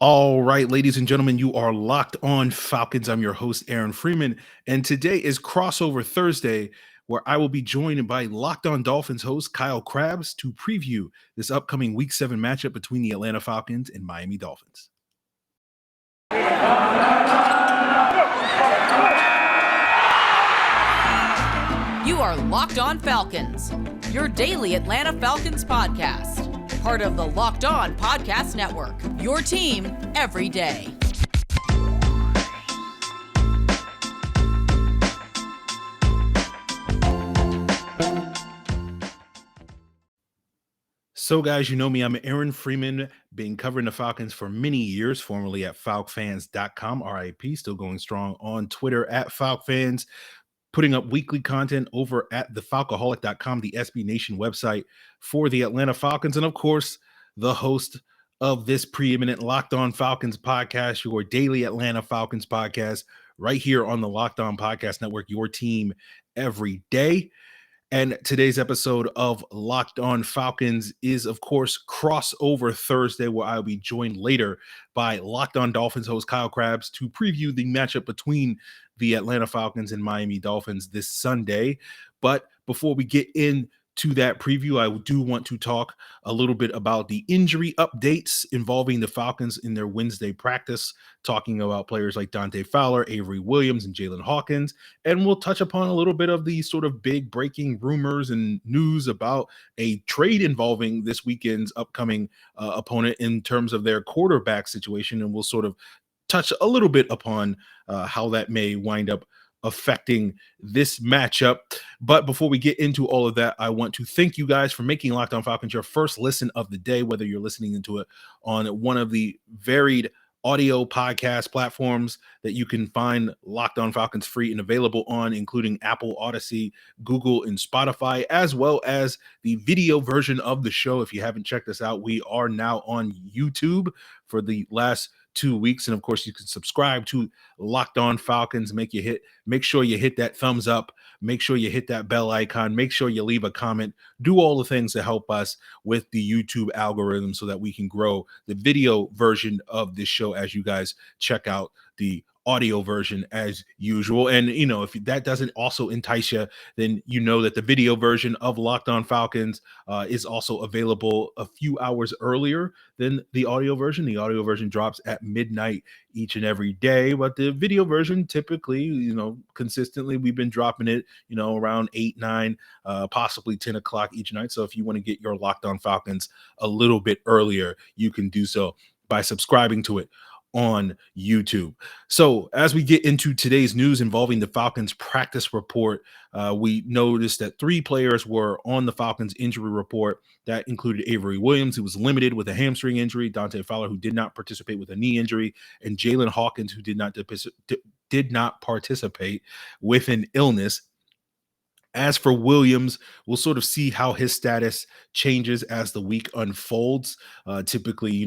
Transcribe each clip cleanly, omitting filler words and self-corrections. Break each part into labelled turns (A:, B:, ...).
A: All right, ladies and gentlemen, you are locked on Falcons. I'm your host, Aaron Freeman, and today is Crossover Thursday, where I will be joined by Locked On Dolphins host Kyle Krabs to preview this upcoming Week 7 matchup between the Atlanta Falcons and Miami Dolphins.
B: You are Locked On Falcons, your daily Atlanta Falcons podcast. Part of the Locked On Podcast Network, your team every day.
A: So, guys, you know me. I'm Aaron Freeman, been covering the Falcons for many years, formerly at falcfans.com, RIP, still going strong on Twitter at falcfans, putting up weekly content over at thefalcoholic.com, the SB Nation website for the Atlanta Falcons. And of course, the host of this preeminent Locked On Falcons podcast, your daily Atlanta Falcons podcast, right here on the Locked On Podcast Network, your team every day. And today's episode of Locked On Falcons is, of course, Crossover Thursday, where I'll be joined later by Locked On Dolphins host Kyle Krabs to preview the matchup between the Atlanta Falcons and Miami Dolphins this Sunday. But before we get into that preview, I do want to talk a little bit about the injury updates involving the Falcons in their Wednesday practice, talking about players like Dante Fowler, Avery Williams, and Jalen Hawkins. And we'll touch upon a little bit of the sort of big breaking rumors and news about a trade involving this weekend's upcoming opponent in terms of their quarterback situation. And we'll sort of touch a little bit upon how that may wind up affecting this matchup. But before we get into all of that, I want to thank you guys for making Locked On Falcons your first listen of the day, whether you're listening into it on one of the varied audio podcast platforms that you can find Locked On Falcons free and available on, including Apple, Odyssey, Google, and Spotify, as well as the video version of the show. If you haven't checked us out, we are now on YouTube for the last 2 weeks. And of course, you can subscribe to Locked On Falcons. Make sure you hit that thumbs up, make sure you hit that bell icon, make sure you leave a comment, do all the things to help us with the YouTube algorithm so that we can grow the video version of this show as you guys check out the audio version as usual. And if that doesn't also entice you, then you know that the video version of Locked On Falcons is also available a few hours earlier than the audio version. The audio version drops at midnight each and every day, but the video version typically, consistently, we've been dropping it, around 8, 9, possibly 10 o'clock each night. So if you want to get your Locked On Falcons a little bit earlier, you can do so by subscribing to it on YouTube. So as we get into today's news involving the Falcons practice report, we noticed that 3 players were on the Falcons injury report. That included Avery Williams, who was limited with a hamstring injury, Dante Fowler, who did not participate with a knee injury, and Jalen Hawkins, who did not participate with an illness. As for Williams, we'll sort of see how his status changes as the week unfolds. Typically,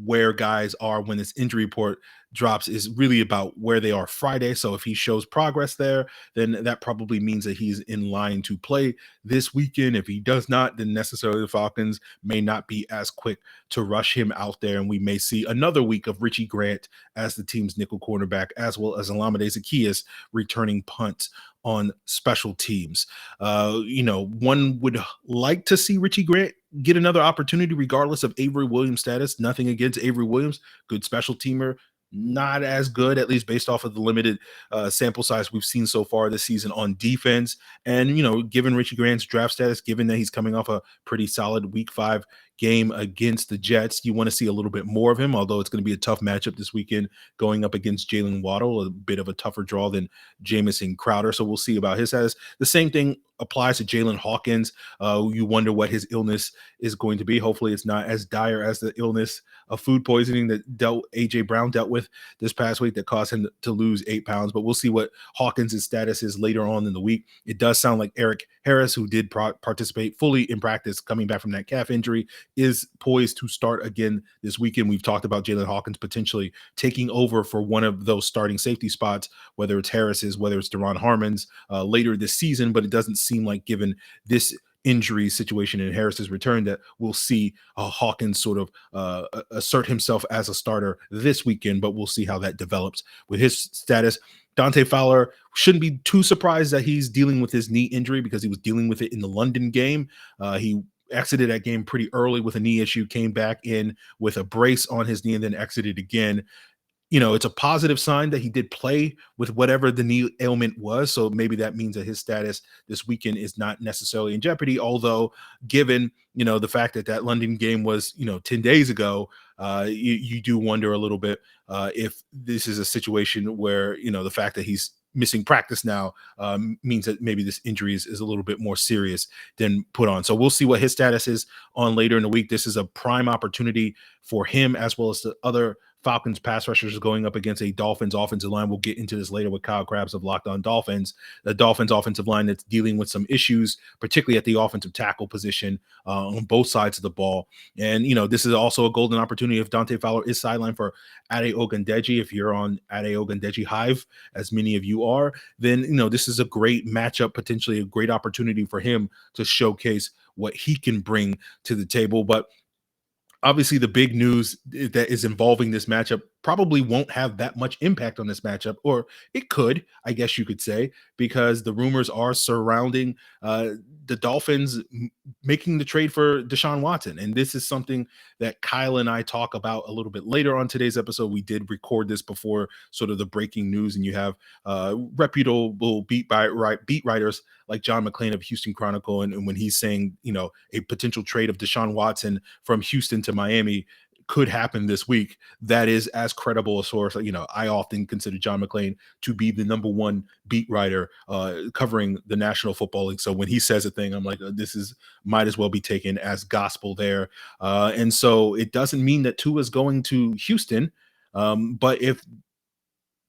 A: where guys are when this injury report drops is really about where they are Friday. So if he shows progress there, then that probably means that he's in line to play this weekend. If he does not, then necessarily the Falcons may not be as quick to rush him out there. And we may see another week of Richie Grant as the team's nickel cornerback, as well as Olamide Zaccheaus returning punts on special teams. One would like to see Richie Grant get another opportunity regardless of Avery Williams' status. Nothing against Avery Williams, good special teamer, not as good, at least based off of the limited sample size we've seen so far this season on defense. And, given Richie Grant's draft status, given that he's coming off a pretty solid week 5 game against the Jets, you want to see a little bit more of him, although it's going to be a tough matchup this weekend going up against Jalen Waddle, a bit of a tougher draw than Jamison Crowder. So we'll see about his status. The same thing applies to Jalen Hawkins. You wonder what his illness is going to be. Hopefully it's not as dire as the illness of food poisoning that AJ Brown dealt with this past week that caused him to lose 8 pounds. But we'll see what Hawkins' status is later on in the week. It does sound like Eric Harris, who did participate fully in practice coming back from that calf injury, is poised to start again this weekend. We've talked about Jalen Hawkins potentially taking over for one of those starting safety spots, whether it's Harris's, whether it's Deron Harmon's later this season, but it doesn't seem like, given this injury situation and Harris's return that we'll see Hawkins sort of assert himself as a starter this weekend, but we'll see how that develops with his status. Dante Fowler shouldn't be too surprised that he's dealing with his knee injury because he was dealing with it in the London game. He exited that game pretty early with a knee issue, came back in with a brace on his knee, and then exited again. It's a positive sign that he did play with whatever the knee ailment was. So maybe that means that his status this weekend is not necessarily in jeopardy. Although, given, the fact that that London game was, 10 days ago, you do wonder a little bit if this is a situation where, the fact that he's missing practice now means that maybe this injury is a little bit more serious than put on. So we'll see what his status is on later in the week. This is a prime opportunity for him as well as the other Falcons pass rushers going up against a Dolphins offensive line. We'll get into this later with Kyle Krabs of Locked On Dolphins. The Dolphins offensive line that's dealing with some issues, particularly at the offensive tackle position on both sides of the ball. And, this is also a golden opportunity if Dante Fowler is sidelined for Ade Ogundeji. If you're on Ade Ogundeji Hive, as many of you are, then, this is a great matchup, potentially a great opportunity for him to showcase what he can bring to the table. But obviously, the big news that is involving this matchup probably won't have that much impact on this matchup, or it could, I guess you could say, because the rumors are surrounding the Dolphins making the trade for Deshaun Watson. And this is something that Kyle and I talk about a little bit later on today's episode. We did record this before sort of the breaking news, and you have reputable beat writers like John McClain of Houston Chronicle. And when he's saying, a potential trade of Deshaun Watson from Houston to Miami could happen this week, that is as credible a source. I often consider John McClain to be the number one beat writer covering the National Football League. So when he says a thing, I'm like, might as well be taken as gospel there. And so it doesn't mean that Tua is going to Houston. But if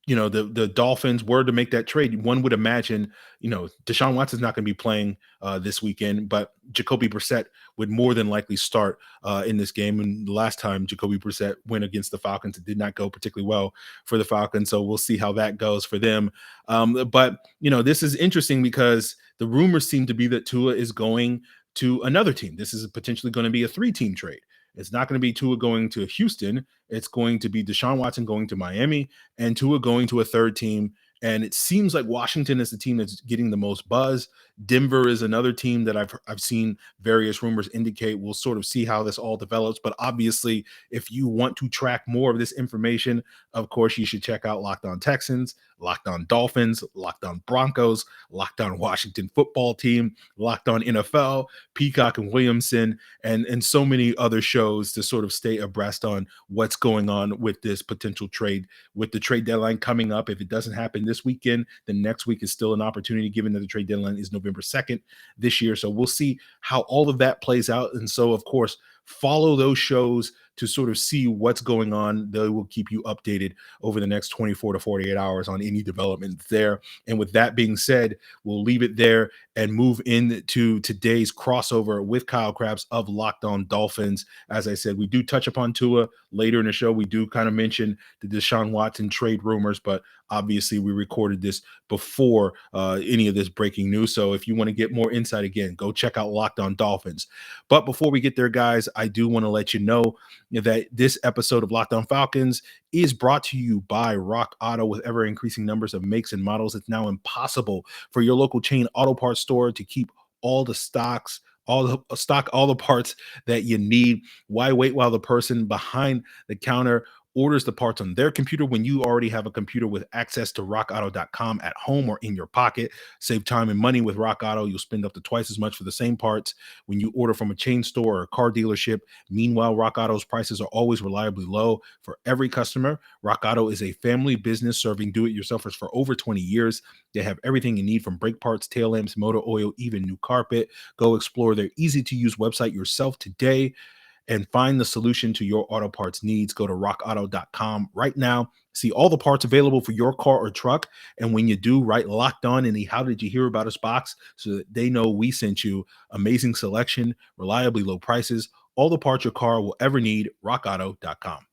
A: the Dolphins were to make that trade, one would imagine, Deshaun Watson's not going to be playing this weekend, but Jacoby Brissett would more than likely start in this game. And the last time Jacoby Brissett went against the Falcons, it did not go particularly well for the Falcons. So we'll see how that goes for them. But this is interesting because the rumors seem to be that Tua is going to another team. This is potentially going to be a 3-team trade. It's not going to be Tua going to Houston. It's going to be Deshaun Watson going to Miami and Tua going to a third team. And it seems like Washington is the team that's getting the most buzz. Denver is another team that I've seen various rumors indicate. We'll sort of see how this all develops. But obviously, if you want to track more of this information, of course, you should check out Locked On Texans, Locked On Dolphins, Locked On Broncos, Locked On Washington Football Team, Locked On NFL, Peacock and Williamson, and so many other shows to sort of stay abreast on what's going on with this potential trade, with the trade deadline coming up. If it doesn't happen this weekend, then next week is still an opportunity, given that the trade deadline is November 2nd this year. So we'll see how all of that plays out. And so, of course, follow those shows to sort of see what's going on. They will keep you updated over the next 24 to 48 hours on any development there. And with that being said, we'll leave it there and move into today's crossover with Kyle Krabs of Locked On Dolphins. As I said, we do touch upon Tua later in the show. We do kind of mention the Deshaun Watson trade rumors, but obviously we recorded this before any of this breaking news. So if you want to get more insight, again, go check out Locked On Dolphins. But before we get there, guys, I do want to let you know that this episode of Locked On Falcons is brought to you by Rock Auto. With ever increasing numbers of makes and models, it's now impossible for your local chain auto parts store to keep all the all the parts that you need. Why wait while the person behind the counter orders the parts on their computer when you already have a computer with access to rockauto.com at home or in your pocket? Save time and money with Rock Auto. You'll spend up to twice as much for the same parts when you order from a chain store or a car dealership. Meanwhile, Rock Auto's prices are always reliably low for every customer. Rock Auto is a family business serving do-it-yourselfers for over 20 years. They have everything you need, from brake parts, tail lamps, motor oil, even new carpet. Go explore their easy-to-use website yourself today and find the solution to your auto parts needs. Go to rockauto.com right now. See all the parts available for your car or truck. And when you do, write Locked On in the How Did You Hear About Us box so that they know we sent you. Amazing selection, reliably low prices, all the parts your car will ever need. rockauto.com.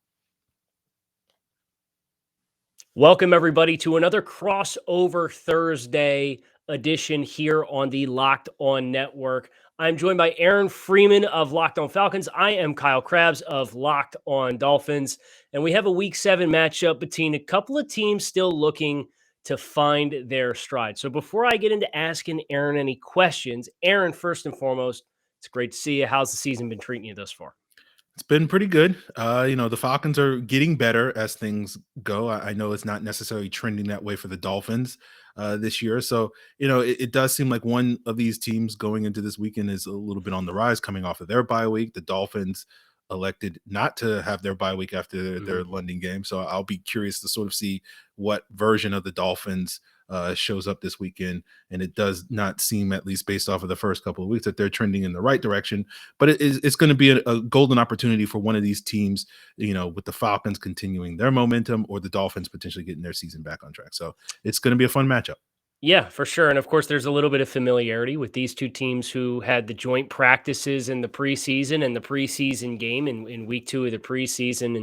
C: Welcome, everybody, to another Crossover Thursday edition here on the Locked On Network. I'm joined by Aaron Freeman of Locked On Falcons. I am Kyle Krabs of Locked On Dolphins. And we have a Week 7 matchup between a couple of teams still looking to find their stride. So before I get into asking Aaron any questions, Aaron, first and foremost, it's great to see you. How's the season been treating you thus far?
A: It's been pretty good. The Falcons are getting better as things go. I know it's not necessarily trending that way for the Dolphins this year. So, it does seem like one of these teams going into this weekend is a little bit on the rise coming off of their bye week. The Dolphins elected not to have their bye week after their London game. So I'll be curious to sort of see what version of the Dolphins shows up this weekend. And it does not seem, at least based off of the first couple of weeks, that they're trending in the right direction. But it's going to be a golden opportunity for one of these teams, with the Falcons continuing their momentum or the Dolphins potentially getting their season back on track. So it's going to be a fun matchup.
C: Yeah, for sure. And of course, there's a little bit of familiarity with these two teams who had the joint practices in the preseason and the preseason game in week 2 of the preseason.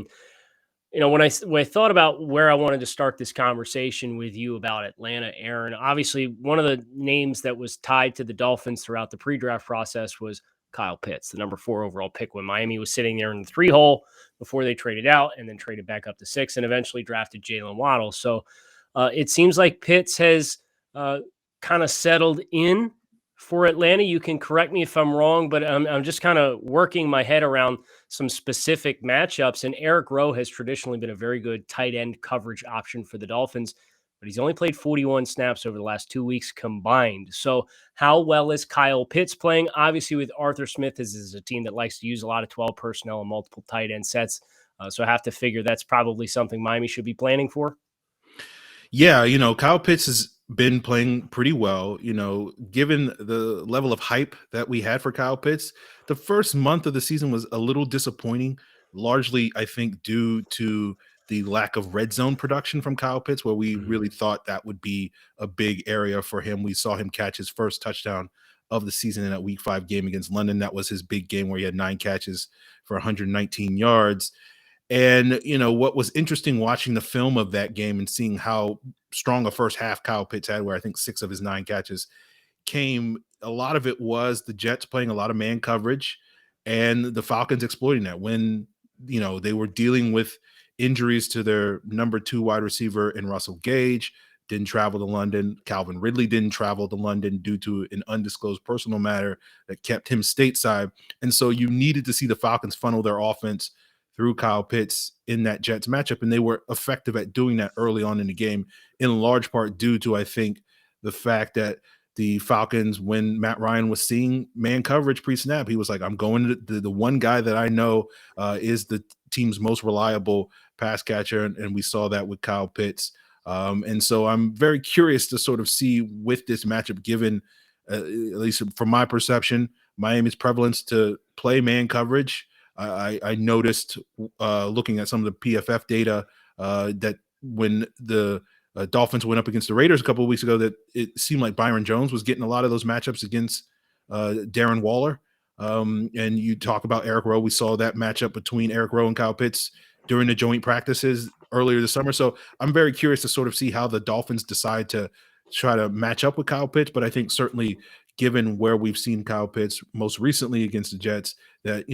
C: And when I thought about where I wanted to start this conversation with you about Atlanta, Aaron, obviously one of the names that was tied to the Dolphins throughout the pre-draft process was Kyle Pitts, the number 4 overall pick when Miami was sitting there in the 3 hole before they traded out and then traded back up to 6 and eventually drafted Jalen Waddle. So it seems like Pitts has kind of settled in for Atlanta. You can correct me if I'm wrong, but I'm just kind of working my head around some specific matchups. And Eric Rowe has traditionally been a very good tight end coverage option for the Dolphins, but he's only played 41 snaps over the last 2 weeks combined. So how well is Kyle Pitts playing? Obviously, with Arthur Smith, this is a team that likes to use a lot of 12 personnel and multiple tight end sets. So I have to figure that's probably something Miami should be planning for.
A: Yeah, Kyle Pitts has been playing pretty well. Given the level of hype that we had for Kyle Pitts, the first month of the season was a little disappointing, largely, I think, due to the lack of red zone production from Kyle Pitts, where we really thought that would be a big area for him. We saw him catch his first touchdown of the season in that Week 5 game against London. That was his big game where he had 9 catches for 119 yards. And, what was interesting watching the film of that game and seeing how strong a first half Kyle Pitts had, where I think 6 of his 9 catches came, a lot of it was the Jets playing a lot of man coverage and the Falcons exploiting that when, they were dealing with injuries to their number 2 wide receiver in Russell Gage, didn't travel to London. Calvin Ridley didn't travel to London due to an undisclosed personal matter that kept him stateside. And so you needed to see the Falcons funnel their offense through Kyle Pitts in that Jets matchup. And they were effective at doing that early on in the game, in large part due to, I think, the fact that the Falcons, when Matt Ryan was seeing man coverage pre-snap, he was like, I'm going to the one guy that I know is the team's most reliable pass catcher. And we saw that with Kyle Pitts. And so I'm very curious to sort of see with this matchup, given, at least from my perception, Miami's prevalence to play man coverage. I noticed looking at some of the PFF data that when the Dolphins went up against the Raiders a couple of weeks ago, that it seemed like Byron Jones was getting a lot of those matchups against Darren Waller. And you talk about Eric Rowe. We saw that matchup between Eric Rowe and Kyle Pitts during the joint practices earlier this summer. So I'm very curious to sort of see how the Dolphins decide to try to match up with Kyle Pitts. But I think certainly given where we've seen Kyle Pitts most recently against the Jets, that,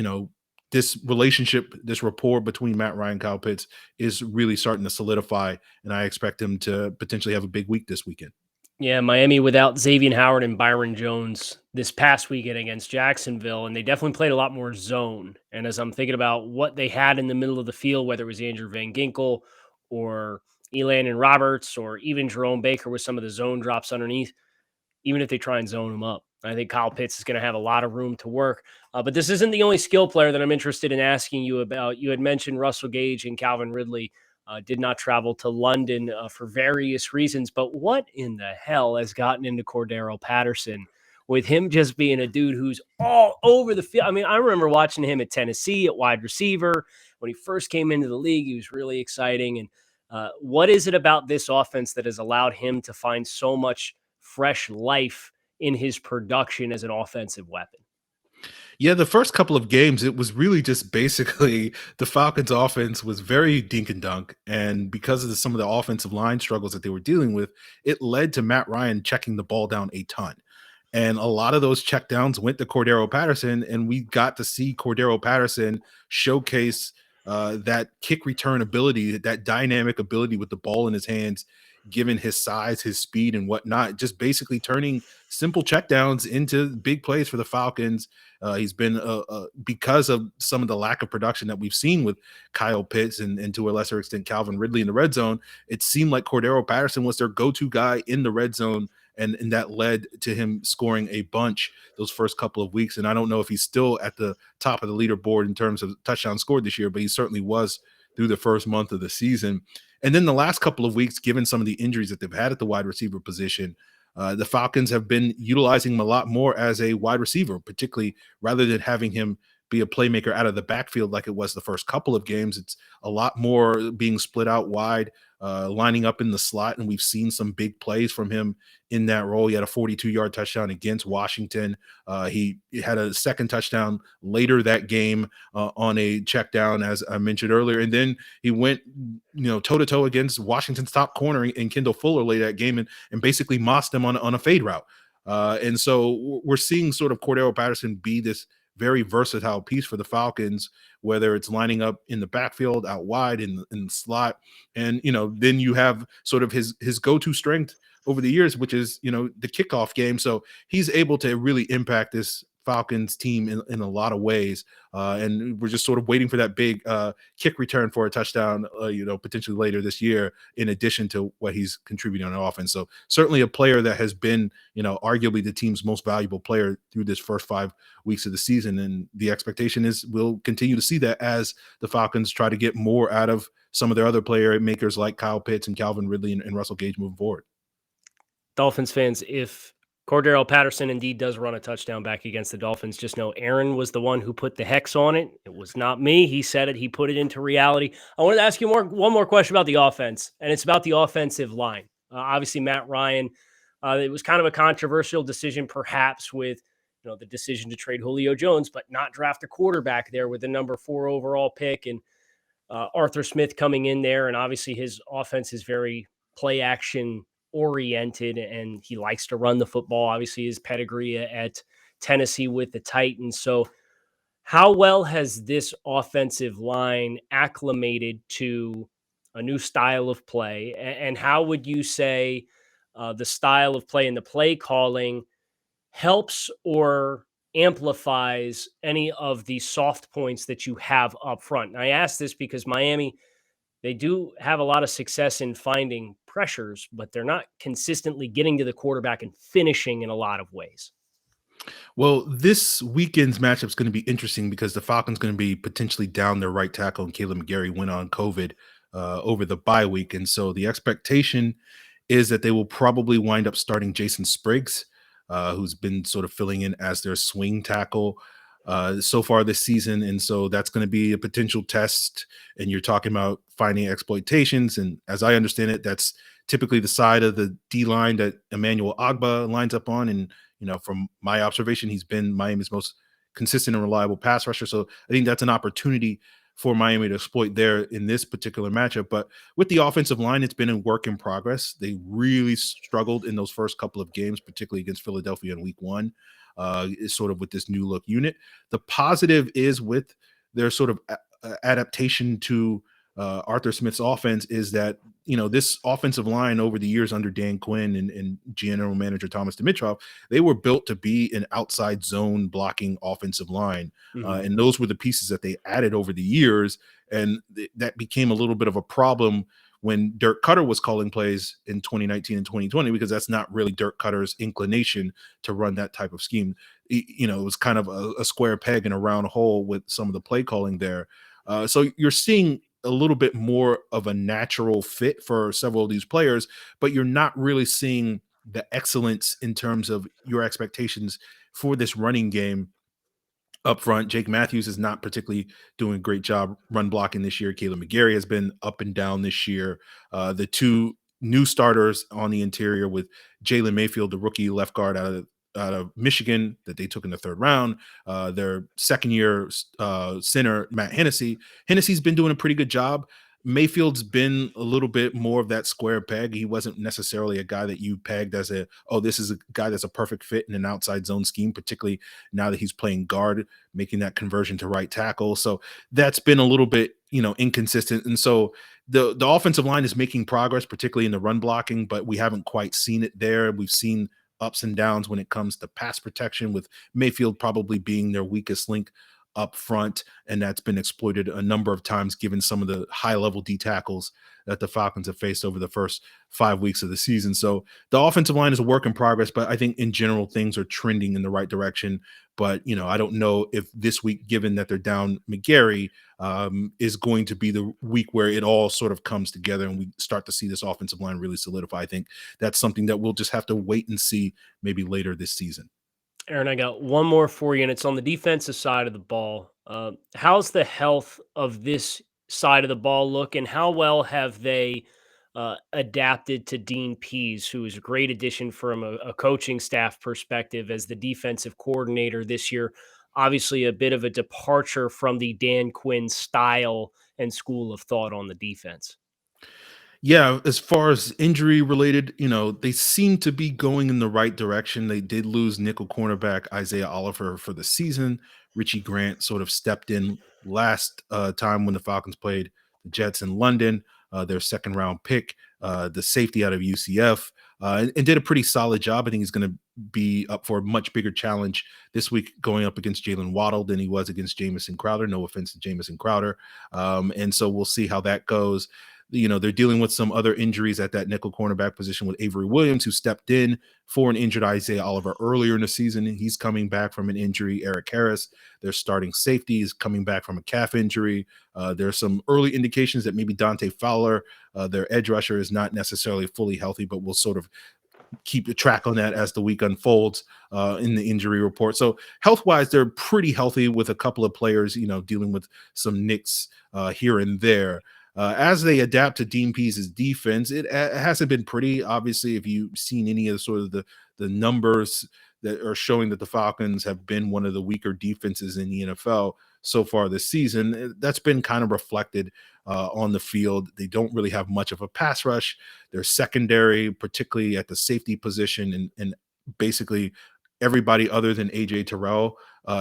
A: this relationship, this rapport between Matt Ryan and Kyle Pitts is really starting to solidify, and I expect him to potentially have a big week this weekend.
C: Yeah, Miami without Xavier Howard and Byron Jones this past weekend against Jacksonville, and they definitely played a lot more zone. And as I'm thinking about what they had in the middle of the field, whether it was Andrew Van Ginkel or Elandon Roberts or even Jerome Baker with some of the zone drops underneath, even if they try and zone him up, I think Kyle Pitts is going to have a lot of room to work. But this isn't the only skill player that I'm interested in asking you about. You had mentioned Russell Gage and Calvin Ridley did not travel to London for various reasons. But what in the hell has gotten into Cordarrelle Patterson with him just being a dude who's all over the field? I mean, I remember watching him at Tennessee at wide receiver. When he first came into the league, he was really exciting. And what is it about this offense that has allowed him to find so much fresh life in his production as an offensive weapon?
A: Yeah, the first couple of games, it was really just basically the Falcons offense was very dink and dunk. And because of some of the offensive line struggles that they were dealing with, it led to Matt Ryan checking the ball down a ton. And a lot of those checkdowns went to Cordarrelle Patterson, and we got to see Cordarrelle Patterson showcase that kick return ability, that dynamic ability with the ball in his hands, given his size, his speed, and whatnot, just basically turning simple checkdowns into big plays for the Falcons. He's been because of some of the lack of production that we've seen with Kyle Pitts and to a lesser extent Calvin Ridley in the red zone. It seemed like Cordarrelle Patterson was their go-to guy in the red zone, and that led to him scoring a bunch those first couple of weeks. And I don't know if he's still at the top of the leaderboard in terms of touchdowns scored this year, but he certainly was through the first month of the season. And then the last couple of weeks, given some of the injuries that they've had at the wide receiver position, the Falcons have been utilizing him a lot more as a wide receiver, particularly rather than having him be a playmaker out of the backfield like it was the first couple of games. It's a lot more being split out wide, lining up in the slot, and we've seen some big plays from him in that role. He had a 42-yard touchdown against Washington. He had a second touchdown later that game on a check down, as I mentioned earlier, and then he went, toe-to-toe against Washington's top corner in Kendall Fuller late that game and basically mossed him on a fade route. And so we're seeing sort of Cordarrelle Patterson be this very versatile piece for the Falcons, whether it's lining up in the backfield, out wide, in the slot. And, then you have sort of his go-to strength over the years, which is, the kickoff game. So he's able to really impact this Falcons team in a lot of ways. And we're just sort of waiting for that big kick return for a touchdown, potentially later this year, in addition to what he's contributing on offense. So certainly a player that has been, arguably the team's most valuable player through this first 5 weeks of the season. And the expectation is we'll continue to see that as the Falcons try to get more out of some of their other player makers like Kyle Pitts and Calvin Ridley and Russell Gage moving forward.
C: Dolphins fans, if Cordarrelle Patterson indeed does run a touchdown back against the Dolphins, just know Aaron was the one who put the hex on it. It was not me. He said it. He put it into reality. I wanted to ask you one more question about the offense, and it's about the offensive line. Obviously, Matt Ryan, it was kind of a controversial decision, perhaps, with the decision to trade Julio Jones, but not draft a quarterback there with the number 4 overall pick, and Arthur Smith coming in there. And obviously, his offense is very play action oriented, and he likes to run the football. Obviously, his pedigree at Tennessee with the Titans. So how well has this offensive line acclimated to a new style of play? And how would you say the style of play and the play calling helps or amplifies any of the soft points that you have up front? And I ask this because Miami, they do have a lot of success in finding pressures, but they're not consistently getting to the quarterback and finishing in a lot of ways.
A: Well, this weekend's matchup is going to be interesting because the Falcons going to be potentially down their right tackle, and Caleb McGarry went on COVID over the bye week. And so the expectation is that they will probably wind up starting Jason Spriggs, who's been sort of filling in as their swing tackle so far this season. And so that's going to be a potential test. And you're talking about finding exploitations. And as I understand it, that's typically the side of the D line that Emmanuel Agba lines up on. And, from my observation, he's been Miami's most consistent and reliable pass rusher. So I think that's an opportunity for Miami to exploit there in this particular matchup. But with the offensive line, it's been a work in progress. They really struggled in those first couple of games, particularly against Philadelphia in week 1. Is sort of with this new look unit. The positive is with their sort of adaptation to Arthur Smith's offense is that, this offensive line over the years under Dan Quinn and general manager Thomas Dimitroff, they were built to be an outside zone blocking offensive line.
C: Mm-hmm.
A: And those were the pieces that they added over the years. And that became a little bit of a problem when Dirk Cutter was calling plays in 2019 and 2020, because that's not really Dirk Cutter's inclination to run that type of scheme. It was kind of a square peg in a round hole with some of the play calling there. So you're seeing a little bit more of a natural fit for several of these players, but you're not really seeing the excellence in terms of your expectations for this running game up front. Jake Matthews is not particularly doing a great job run blocking this year. Caleb McGarry has been up and down this year. The two new starters on the interior with Jalen Mayfield, the rookie left guard out of Michigan that they took in the 3rd round. Their second-year center, Matt Hennessy. Hennessy's been doing a pretty good job. Mayfield's been a little bit more of that square peg. He wasn't necessarily a guy that you pegged as this is a guy that's a perfect fit in an outside zone scheme, particularly now that he's playing guard, making that conversion to right tackle. So that's been a little bit, inconsistent. And so the offensive line is making progress, particularly in the run blocking, but we haven't quite seen it there. We've seen ups and downs when it comes to pass protection, with Mayfield probably being their weakest link up front, and that's been exploited a number of times given some of the high level D tackles that the Falcons have faced over the first 5 weeks of the season. So the offensive line is a work in progress, but I think in general things are trending in the right direction. But I don't know if this week, given that they're down McGarry, is going to be the week where it all sort of comes together and we start to see this offensive line really solidify. I think that's something that we'll just have to wait and see maybe later this season.
C: Aaron, I got one more for you, and it's on the defensive side of the ball. How's the health of this side of the ball look, and how well have they adapted to Dean Pease, who is a great addition from a coaching staff perspective as the defensive coordinator this year? Obviously, a bit of a departure from the Dan Quinn style and school of thought on the defense.
A: Yeah, as far as injury related, they seem to be going in the right direction. They did lose nickel cornerback Isaiah Oliver for the season. Richie Grant sort of stepped in last time when the Falcons played the Jets in London, their second round pick, the safety out of UCF, and did a pretty solid job. I think he's going to be up for a much bigger challenge this week going up against Jalen Waddle than he was against Jamison Crowder. No offense to Jamison Crowder. And so we'll see how that goes. They're dealing with some other injuries at that nickel cornerback position with Avery Williams, who stepped in for an injured Isaiah Oliver earlier in the season. He's coming back from an injury. Eric Harris, their starting safety, is coming back from a calf injury. There's some early indications that maybe Dante Fowler, their edge rusher, is not necessarily fully healthy, but we'll sort of keep a track on that as the week unfolds in the injury report. So health-wise, they're pretty healthy with a couple of players, dealing with some nicks here and there. As they adapt to Dean Pease's defense, it hasn't been pretty. Obviously, if you've seen any of the numbers that are showing that the Falcons have been one of the weaker defenses in the NFL so far this season, that's been kind of reflected on the field. They don't really have much of a pass rush. Their secondary, particularly at the safety position, and basically everybody other than AJ Terrell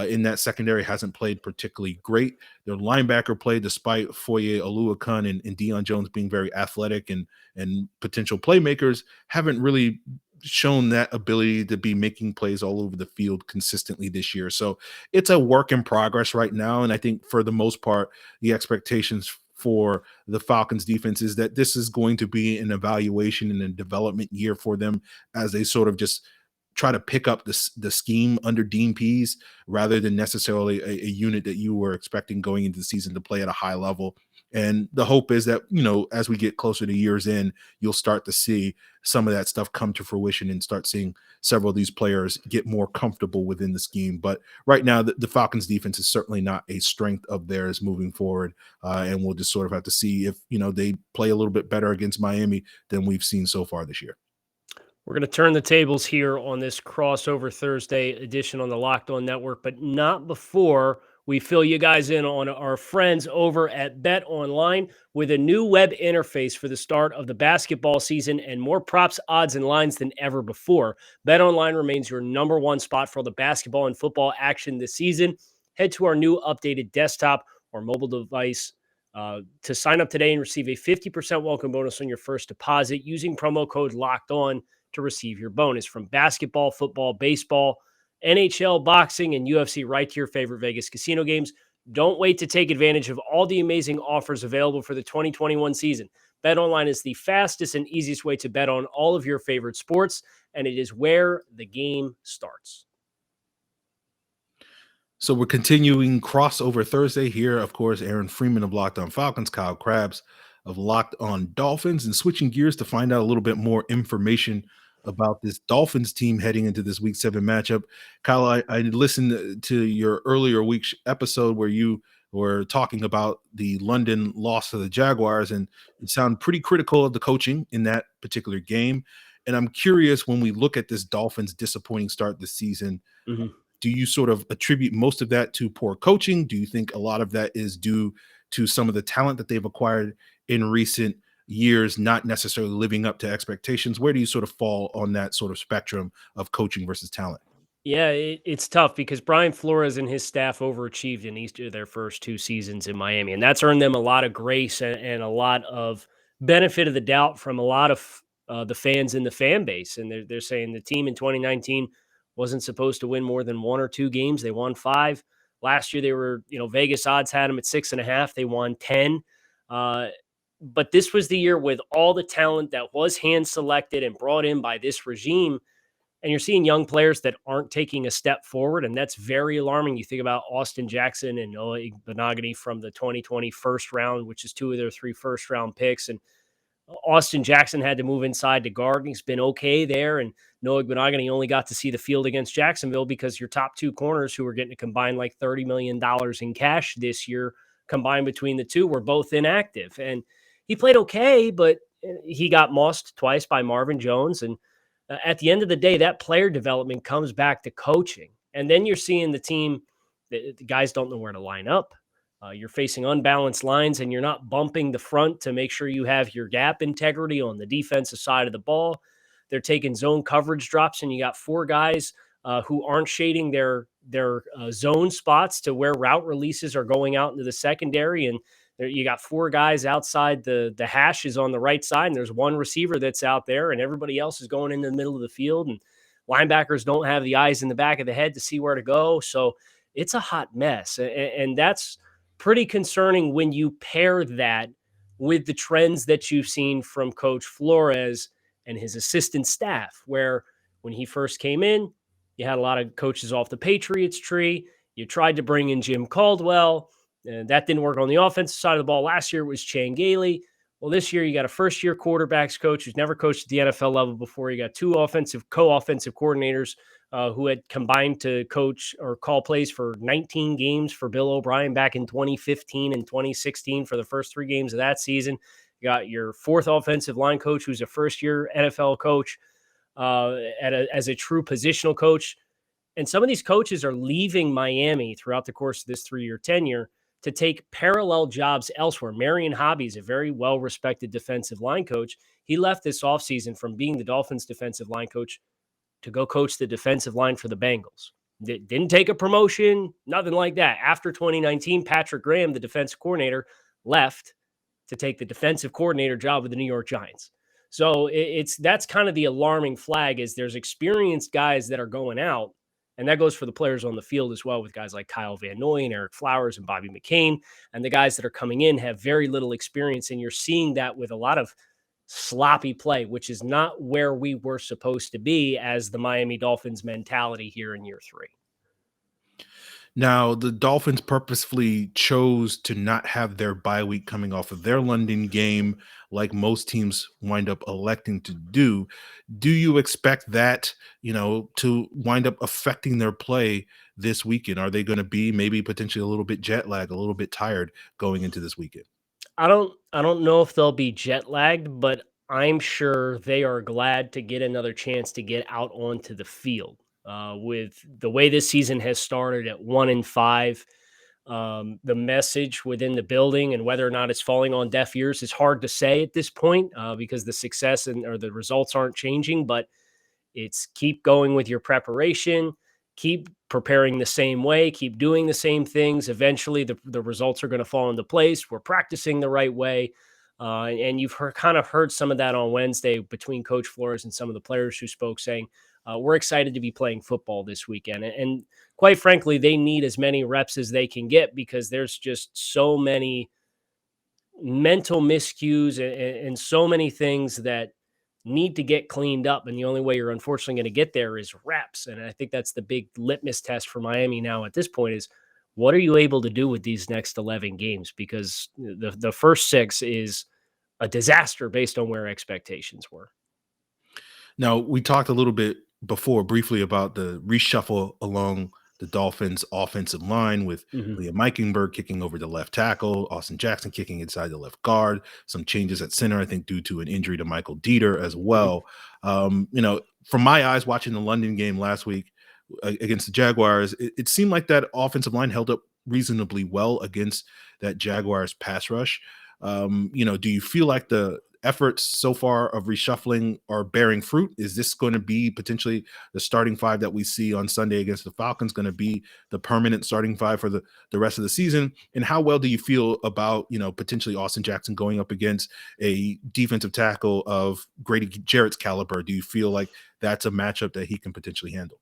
A: in that secondary hasn't played particularly great. Their linebacker play, despite Foye Oluokun and Deion Jones being very athletic and potential playmakers, haven't really shown that ability to be making plays all over the field consistently this year. So it's a work in progress right now. And I think for the most part, the expectations for the Falcons defense is that this is going to be an evaluation and a development year for them as they sort of just try to pick up the scheme under Dean Pease rather than necessarily a unit that you were expecting going into the season to play at a high level. And the hope is that, as we get closer to years in, you'll start to see some of that stuff come to fruition and start seeing several of these players get more comfortable within the scheme. But right now, the Falcons defense is certainly not a strength of theirs moving forward. And we'll just sort of have to see if, they play a little bit better against Miami than we've seen so far this year.
C: We're going to turn the tables here on this crossover Thursday edition on the Locked On Network, but not before we fill you guys in on our friends over at Bet Online with a new web interface for the start of the basketball season and more props, odds, and lines than ever before. Bet Online remains your number one spot for all the basketball and football action this season. Head to our new updated desktop or mobile device to sign up today and receive a 50% welcome bonus on your first deposit using promo code Locked On to receive your bonus. From basketball, football, baseball, NHL, boxing, and UFC, right to your favorite Vegas casino games. Don't wait to take advantage of all the amazing offers available for the 2021 season. BetOnline is the fastest and easiest way to bet on all of your favorite sports, and it is where the game starts.
A: So we're continuing crossover Thursday here. Of course, Aaron Freeman of Locked On Falcons, Kyle Krabs of Locked On Dolphins, and switching gears to find out a little bit more information about this Dolphins team heading into this Week 7 matchup. Kyle, I listened to your earlier week's episode where you were talking about the London loss to the Jaguars, and you sound pretty critical of the coaching in that particular game. And I'm curious, when we look at this Dolphins disappointing start this season, do you sort of attribute most of that to poor coaching? Do you think a lot of that is due to some of the talent that they've acquired in recent years, not necessarily living up to expectations. Where do you sort of fall on that sort of spectrum of coaching versus talent?
C: Yeah, it's tough because Brian Flores and his staff overachieved in each of their first 2 seasons in Miami, and that's earned them a lot of grace and a lot of benefit of the doubt from a lot of the fans in the fan base. And they're saying the team in 2019 wasn't supposed to win more than 1 or 2 games. They won 5. Last year, they were, Vegas odds had them at 6.5. They won 10. Uh, but this was the year with all the talent that was hand selected and brought in by this regime, and you're seeing young players that aren't taking a step forward, and that's very alarming. You think about Austin Jackson and Noah Benogany from the 2020 first round, which is 2 of their 3 first-round picks, and Austin Jackson had to move inside to guard, and he's been okay there, and Noah Benogany only got to see the field against Jacksonville because your top 2 corners, who were getting to combine like $30 million in cash this year, combined between the 2, were both inactive. And he played okay, but he got mossed twice by Marvin Jones, and at the end of the day, that player development comes back to coaching. And then you're seeing the team, the guys don't know where to line up. You're facing unbalanced lines, and you're not bumping the front to make sure you have your gap integrity on the defensive side of the ball. They're taking zone coverage drops, and you got 4 guys who aren't shading their zone spots to where route releases are going out into the secondary. And you got 4 guys outside the hashes on the right side, and there's 1 receiver that's out there, and everybody else is going into the middle of the field, and linebackers don't have the eyes in the back of the head to see where to go. So it's a hot mess, and that's pretty concerning when you pair that with the trends that you've seen from Coach Flores and his assistant staff, where when he first came in, you had a lot of coaches off the Patriots tree. You tried to bring in Jim Caldwell, and that didn't work on the offensive side of the ball. Last year it was Chan Gailey. Well, this year you got a first-year quarterbacks coach who's never coached at the NFL level before. You got 2 co-offensive coordinators who had combined to coach or call plays for 19 games for Bill O'Brien back in 2015 and 2016 for the first 3 games of that season. You got your 4th offensive line coach who's a first-year NFL coach as a true positional coach. And some of these coaches are leaving Miami throughout the course of this 3-year tenure to take parallel jobs elsewhere. Marion Hobby is a very well-respected defensive line coach. He left this offseason from being the Dolphins defensive line coach to go coach the defensive line for the Bengals. Didn't take a promotion, nothing like that. After 2019, Patrick Graham, the defensive coordinator, left to take the defensive coordinator job with the New York Giants. So that's kind of the alarming flag, is there's experienced guys that are going out. And that goes for the players on the field as well, with guys like Kyle Van Noy and Eric Flowers and Bobby McCain. And the guys that are coming in have very little experience. And you're seeing that with a lot of sloppy play, which is not where we were supposed to be as the Miami Dolphins mentality here in year 3.
A: Now, the Dolphins purposefully chose to not have their bye week coming off of their London game, like most teams wind up electing to do. Do you expect that, to wind up affecting their play this weekend? Are they going to be maybe potentially a little bit jet lagged, a little bit tired going into this weekend?
C: I don't know if they'll be jet lagged, but I'm sure they are glad to get another chance to get out onto the field. With the way this season has started at 1-5, the message within the building and whether or not it's falling on deaf ears is hard to say at this point, because the success or the results aren't changing. But it's keep going with your preparation, keep preparing the same way, keep doing the same things. Eventually, the results are going to fall into place. We're practicing the right way. And you've kind of heard some of that on Wednesday between Coach Flores and some of the players who spoke, saying, we're excited to be playing football this weekend. And quite frankly, they need as many reps as they can get, because there's just so many mental miscues and so many things that need to get cleaned up. And the only way you're unfortunately going to get there is reps. And I think that's the big litmus test for Miami now at this point, is what are you able to do with these next 11 games? Because the first 6 is a disaster based on where expectations were.
A: Now, we talked a little bit before briefly about the reshuffle along the Dolphins offensive line, with Liam Eichenberg kicking over the left tackle, Austin Jackson kicking inside the left guard, some changes at center, I think due to an injury to Michael Dieter as well. From my eyes watching the London game last week against the Jaguars, it seemed like that offensive line held up reasonably well against that Jaguars pass rush. Do you feel like the efforts so far of reshuffling are bearing fruit? Is this going to be potentially the starting five that we see on Sunday against the Falcons going to be the permanent starting five for the rest of the season? And how well do you feel about, potentially Austin Jackson going up against a defensive tackle of Grady Jarrett's caliber? Do you feel like that's a matchup that he can potentially handle?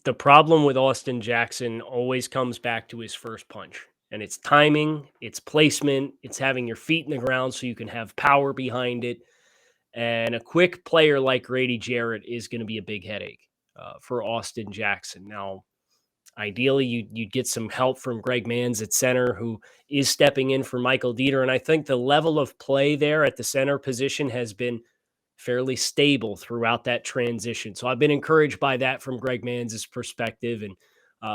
C: The problem with Austin Jackson always comes back to his first punch. And it's timing, it's placement, it's having your feet in the ground so you can have power behind it. And a quick player like Grady Jarrett is going to be a big headache for Austin Jackson. Now, ideally, you'd get some help from Greg Manns at center, who is stepping in for Michael Dieter. And I think the level of play there at the center position has been fairly stable throughout that transition. So I've been encouraged by that from Greg Manns' perspective. And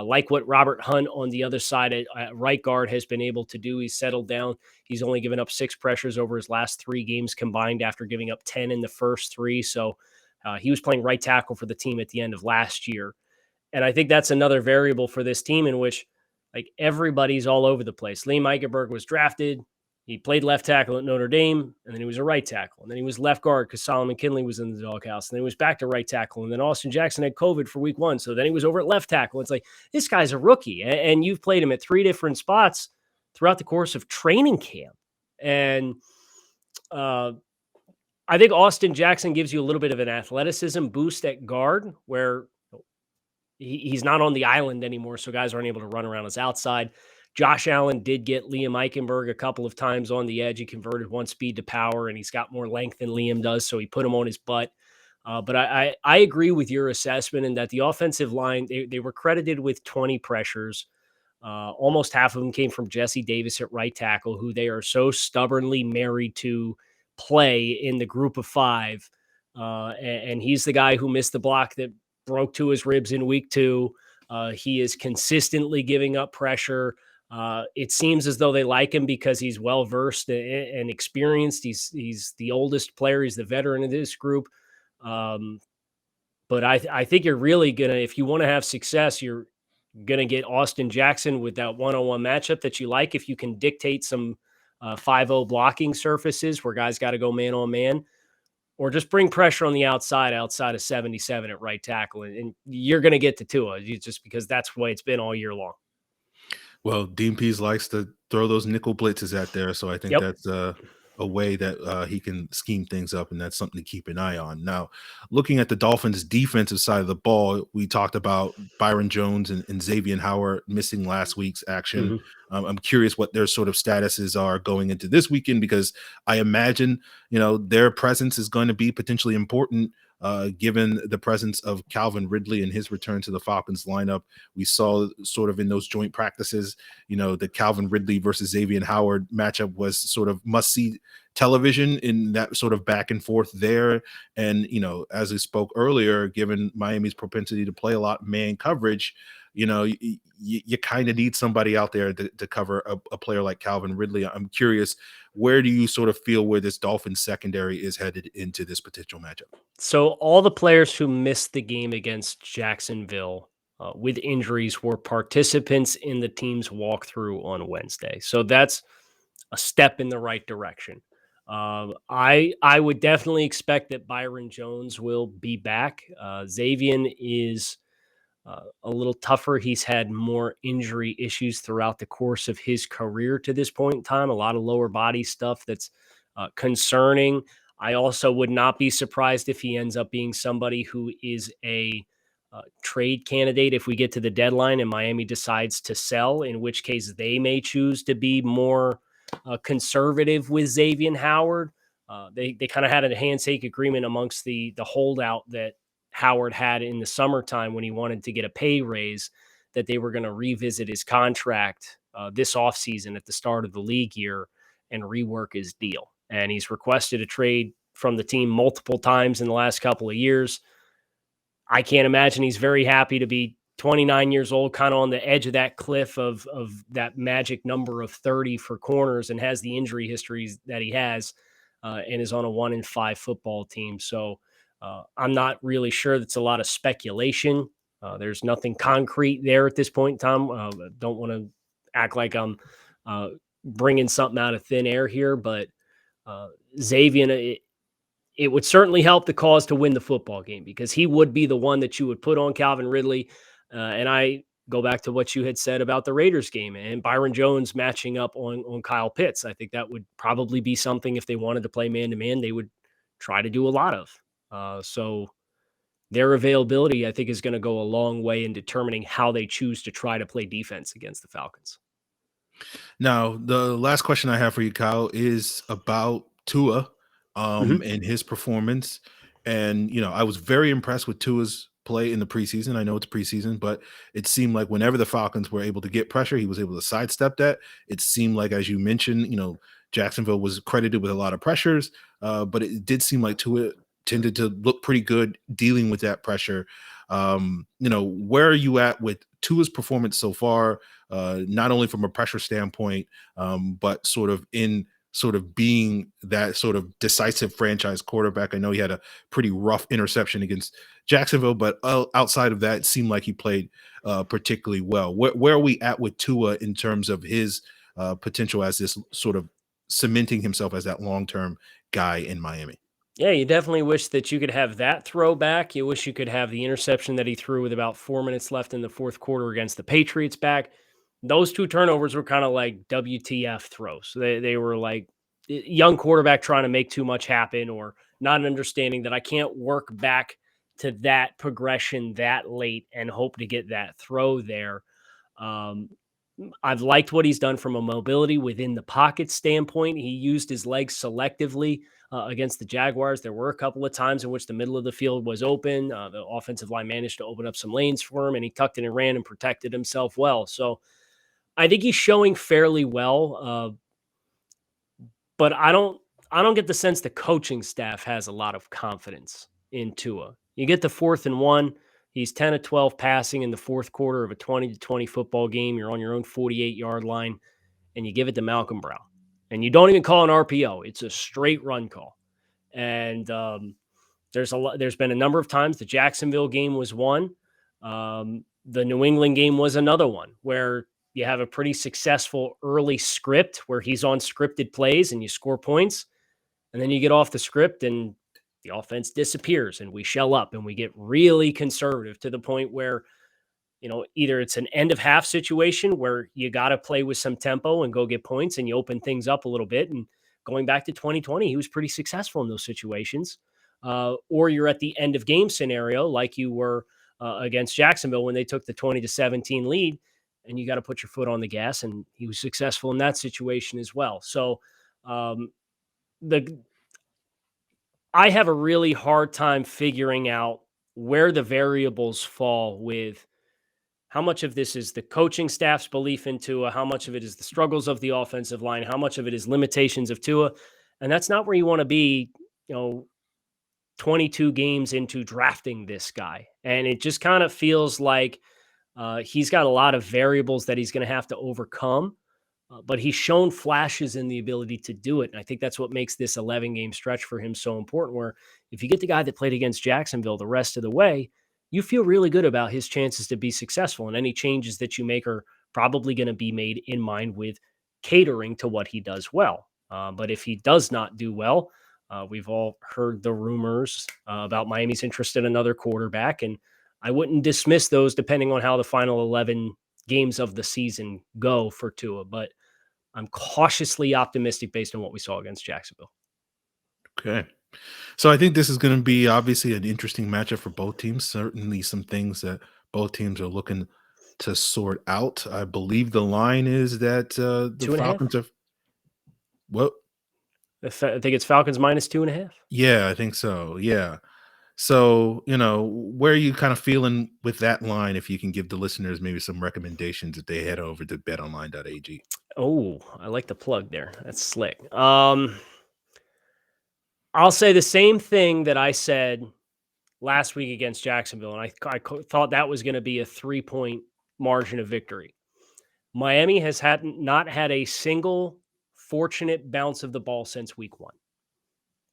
C: like what Robert Hunt on the other side at right guard has been able to do. He's settled down. He's only given up 6 pressures over his last 3 games combined after giving up 10 in the first 3. So he was playing right tackle for the team at the end of last year. And I think that's another variable for this team in which everybody's all over the place. Liam Eichenberg was drafted. He played left tackle at Notre Dame, and then he was a right tackle. And then he was left guard because Solomon Kinley was in the doghouse. And then he was back to right tackle. And then Austin Jackson had COVID for week 1. So then he was over at left tackle. It's like, this guy's a rookie. And you've played him at 3 different spots throughout the course of training camp. And I think Austin Jackson gives you a little bit of an athleticism boost at guard where he's not on the island anymore, so guys aren't able to run around his outside. Josh Allen did get Liam Eichenberg a couple of times on the edge. He converted one speed to power, and he's got more length than Liam does, so he put him on his butt. But I agree with your assessment in that the offensive line, they were credited with 20 pressures. Almost half of them came from Jesse Davis at right tackle, who they are so stubbornly married to play in the group of 5. And he's the guy who missed the block that broke Tua's ribs in week 2. He is consistently giving up pressure. It seems as though they like him because he's well-versed and experienced. He's the oldest player. He's the veteran of this group. But I think you're really going to, if you want to have success, you're going to get Austin Jackson with that one-on-one matchup that you like. If you can dictate some 5-0 blocking surfaces where guys got to go man-on-man, or just bring pressure on the outside of 77 at right tackle. And you're going to get to Tua just because that's the way it's been all year long.
A: Well, Dean Pease likes to throw those nickel blitzes out there. So I think that's a way that he can scheme things up, and that's something to keep an eye on. Now, looking at the Dolphins' defensive side of the ball, we talked about Byron Jones and Xavier Howard missing last week's action.
C: Mm-hmm.
A: I'm curious what their sort of statuses are going into this weekend, because I imagine, their presence is going to be potentially important given the presence of Calvin Ridley and his return to the Falcons lineup. We saw sort of in those joint practices, the Calvin Ridley versus Xavier Howard matchup was sort of must-see television in that sort of back and forth there. And, as we spoke earlier, given Miami's propensity to play a lot man coverage, you kind of need somebody out there to cover a player like Calvin Ridley. I'm curious, where do you sort of feel where this Dolphins secondary is headed into this potential matchup?
C: So all the players who missed the game against Jacksonville with injuries were participants in the team's walkthrough on Wednesday. So that's a step in the right direction. I would definitely expect that Byron Jones will be back. Xavier is a little tougher. He's had more injury issues throughout the course of his career to this point in time, a lot of lower body stuff that's concerning. I also would not be surprised if he ends up being somebody who is a trade candidate if we get to the deadline and Miami decides to sell, in which case they may choose to be more conservative with Xavier Howard. They kind of had a handshake agreement amongst the holdout that Howard had in the summertime when he wanted to get a pay raise, that they were going to revisit his contract this offseason at the start of the league year and rework his deal. And he's requested a trade from the team multiple times in the last couple of years. I can't imagine he's very happy to be 29 years old, kind of on the edge of that cliff of that magic number of 30 for corners, and has the injury histories that he has and is on a 1-5 football team. So I'm not really sure. That's a lot of speculation. There's nothing concrete there at this point in time. Don't want to act like I'm bringing something out of thin air here, but Xavier, it would certainly help the cause to win the football game because he would be the one that you would put on Calvin Ridley. And I go back to what you had said about the Raiders game and Byron Jones matching up on Kyle Pitts. I think that would probably be something if they wanted to play man-to-man, they would try to do a lot of. So their availability, I think, is going to go a long way in determining how they choose to try to play defense against the Falcons.
A: Now, the last question I have for you, Kyle, is about Tua and his performance. And, I was very impressed with Tua's play in the preseason. I know it's preseason, but it seemed like whenever the Falcons were able to get pressure, he was able to sidestep that. It seemed like, as you mentioned, Jacksonville was credited with a lot of pressures, but it did seem like Tua tended to look pretty good dealing with that pressure. Where are you at with Tua's performance so far? Not only from a pressure standpoint, but sort of being that sort of decisive franchise quarterback. I know he had a pretty rough interception against Jacksonville, but outside of that, it seemed like he played particularly well. Where are we at with Tua in terms of his potential as this sort of cementing himself as that long-term guy in Miami?
C: Yeah, you definitely wish that you could have that throwback. You wish you could have the interception that he threw with about 4 minutes left in the fourth quarter against the Patriots back. Those two turnovers were kind of like WTF throws. They were like young quarterback trying to make too much happen or not understanding that I can't work back to that progression that late and hope to get that throw there. Um, I've liked what he's done from a mobility within the pocket standpoint. He used his legs selectively against the Jaguars. There were a couple of times in which the middle of the field was open. The offensive line managed to open up some lanes for him, and he tucked it and ran and protected himself well. So I think he's showing fairly well, but I don't get the sense the coaching staff has a lot of confidence in Tua. You get the 4th and 1. He's 10 of 12 passing in the fourth quarter of a 20-20 football game. You're on your own 48-yard line, and you give it to Malcolm Brown. And you don't even call an RPO. It's a straight run call. And there's been a number of times the Jacksonville game was one. The New England game was another one where you have a pretty successful early script where he's on scripted plays and you score points. And then you get off the script and the offense disappears and we shell up and we get really conservative to the point where, either it's an end of half situation where you got to play with some tempo and go get points and you open things up a little bit. And going back to 2020, he was pretty successful in those situations. Or you're at the end of game scenario like you were against Jacksonville when they took the 20-17 lead and you got to put your foot on the gas. And he was successful in that situation as well. So I have a really hard time figuring out where the variables fall with how much of this is the coaching staff's belief in Tua, how much of it is the struggles of the offensive line, how much of it is limitations of Tua. And that's not where you want to be, 22 games into drafting this guy. And it just kind of feels like he's got a lot of variables that he's going to have to overcome. But he's shown flashes in the ability to do it. And I think that's what makes this 11-game stretch for him so important, where if you get the guy that played against Jacksonville the rest of the way, you feel really good about his chances to be successful. And any changes that you make are probably going to be made in mind with catering to what he does well. But if he does not do well, we've all heard the rumors about Miami's interest in another quarterback. And I wouldn't dismiss those depending on how the final 11 games of the season go for Tua. But I'm cautiously optimistic based on what we saw against Jacksonville.
A: Okay. So I think this is going to be obviously an interesting matchup for both teams. Certainly some things that both teams are looking to sort out. I believe the line is that the
C: 2.5.
A: Falcons have what?
C: I think it's Falcons minus 2.5.
A: Yeah, I think so. Yeah. So, where are you kind of feeling with that line? If you can give the listeners maybe some recommendations if they head over to betonline.ag.
C: Oh, I like the plug there. That's slick. I'll say the same thing that I said last week against Jacksonville, and I thought that was going to be a 3-point margin of victory. Miami has not had a single fortunate bounce of the ball since week 1.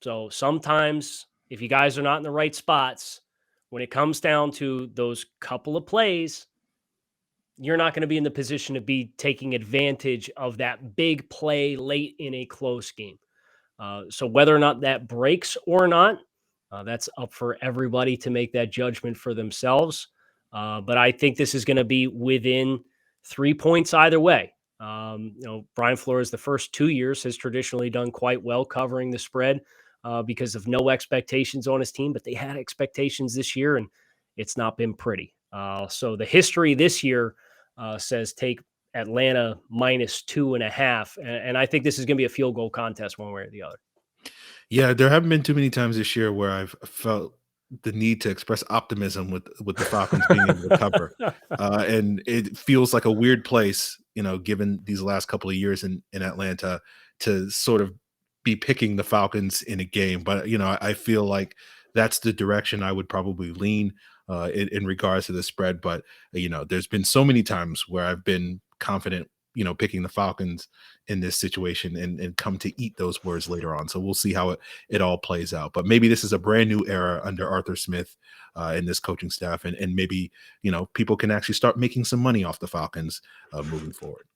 C: So sometimes if you guys are not in the right spots, when it comes down to those couple of plays, you're not going to be in the position to be taking advantage of that big play late in a close game. So whether or not that breaks or not, that's up for everybody to make that judgment for themselves. But I think this is going to be within 3 points either way. Brian Flores, the first 2 years, has traditionally done quite well covering the spread because of no expectations on his team, but they had expectations this year, and it's not been pretty. So the history this year says take Atlanta -2.5. And I think this is going to be a field goal contest one way or the other.
A: Yeah, there haven't been too many times this year where I've felt the need to express optimism with the Falcons being able to cover. And it feels like a weird place, given these last couple of years in Atlanta, to sort of be picking the Falcons in a game. But, I feel like that's the direction I would probably lean in regards to the spread. But, there's been so many times where I've been confident, picking the Falcons in this situation and come to eat those words later on. So we'll see how it all plays out. But maybe this is a brand new era under Arthur Smith and this coaching staff. And maybe, people can actually start making some money off the Falcons moving forward.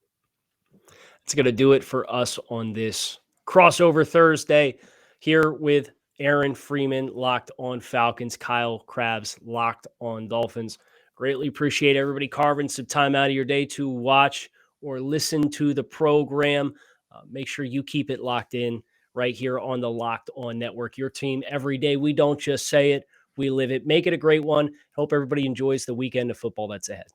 C: It's going to do it for us on this crossover Thursday here with Aaron Freeman, Locked On Falcons, Kyle Krabs, Locked On Dolphins. Greatly appreciate everybody carving some time out of your day to watch or listen to the program. Make sure you keep it locked in right here on the Locked On Network. Your team every day. We don't just say it, we live it. Make it a great one. Hope everybody enjoys the weekend of football that's ahead.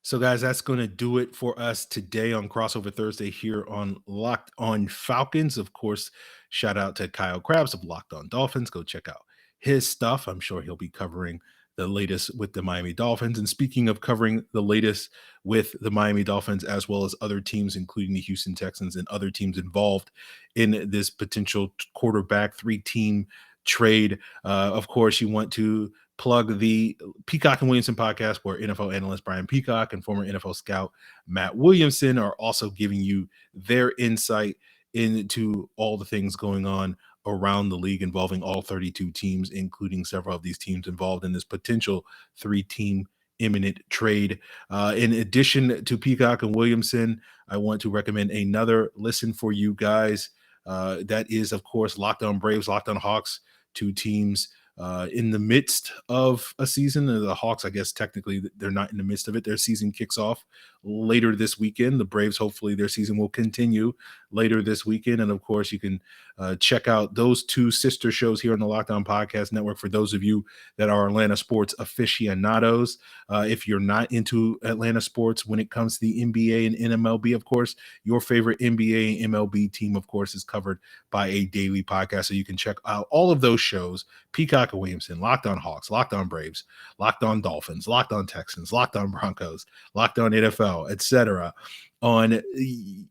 A: So, guys, that's going to do it for us today on Crossover Thursday here on Locked On Falcons. Of course, shout out to Kyle Krabs of Locked On Dolphins. Go check out his stuff. I'm sure he'll be covering the latest with the Miami Dolphins. And speaking of covering the latest with the Miami Dolphins, as well as other teams, including the Houston Texans and other teams involved in this potential quarterback 3-team trade, of course, you want to plug the Peacock and Williamson podcast, where NFL analyst Brian Peacock and former NFL scout Matt Williamson are also giving you their insight into all the things going on around the league involving all 32 teams, including several of these teams involved in this potential 3-team imminent trade. In addition to Peacock and Williamson, I want to recommend another listen for you guys. That is, of course, Locked On Braves, Locked On Hawks, 2 teams in the midst of a season. The Hawks, I guess technically they're not in the midst of it. Their season kicks off later this weekend. The Braves, hopefully their season will continue later this weekend. And of course, you can check out those 2 sister shows here on the Locked On Podcast Network for those of you that are Atlanta sports aficionados. If you're not into Atlanta sports when it comes to the NBA and MLB, of course, your favorite NBA and MLB team, of course, is covered by a daily podcast. So you can check out all of those shows: Peacock and Williamson, Locked On Hawks, Locked On Braves, Locked On Dolphins, Locked On Texans, Locked On Broncos, Locked On NFL, etc., on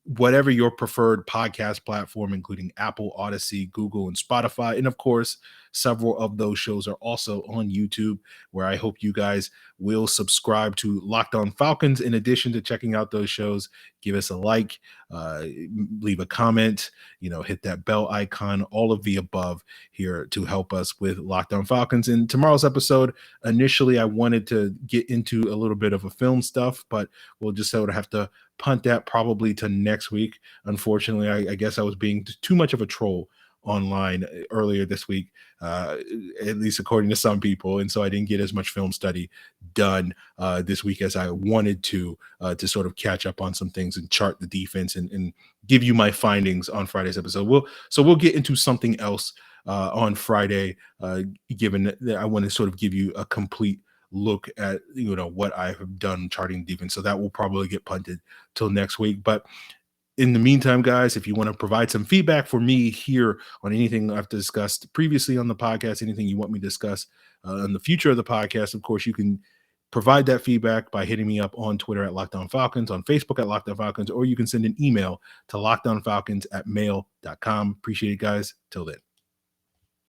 A: whatever your preferred podcast platform, including Apple, Odyssey, Google, and Spotify. And of course, several of those shows are also on YouTube, where I hope you guys will subscribe to Locked On Falcons. In addition to checking out those shows, give us a like, leave a comment, hit that bell icon, all of the above here to help us with Locked On Falcons. In tomorrow's episode, initially I wanted to get into a little bit of a film stuff, but we'll just sort of have to punt that probably to next week. Unfortunately, I guess I was being too much of a troll online earlier this week, at least according to some people, and so I didn't get as much film study done this week as I wanted to sort of catch up on some things and chart the defense and give you my findings on Friday's episode. We'll get into something else on Friday, given that I want to sort of give you a complete look at what I have done charting defense. So that will probably get punted till next week. But in the meantime, guys, if you want to provide some feedback for me here on anything I've discussed previously on the podcast, anything you want me to discuss in the future of the podcast, of course, you can provide that feedback by hitting me up on Twitter at Locked On Falcons, on Facebook at Locked On Falcons, or you can send an email to lockedonfalcons@mail.com. Appreciate it, guys. Till then.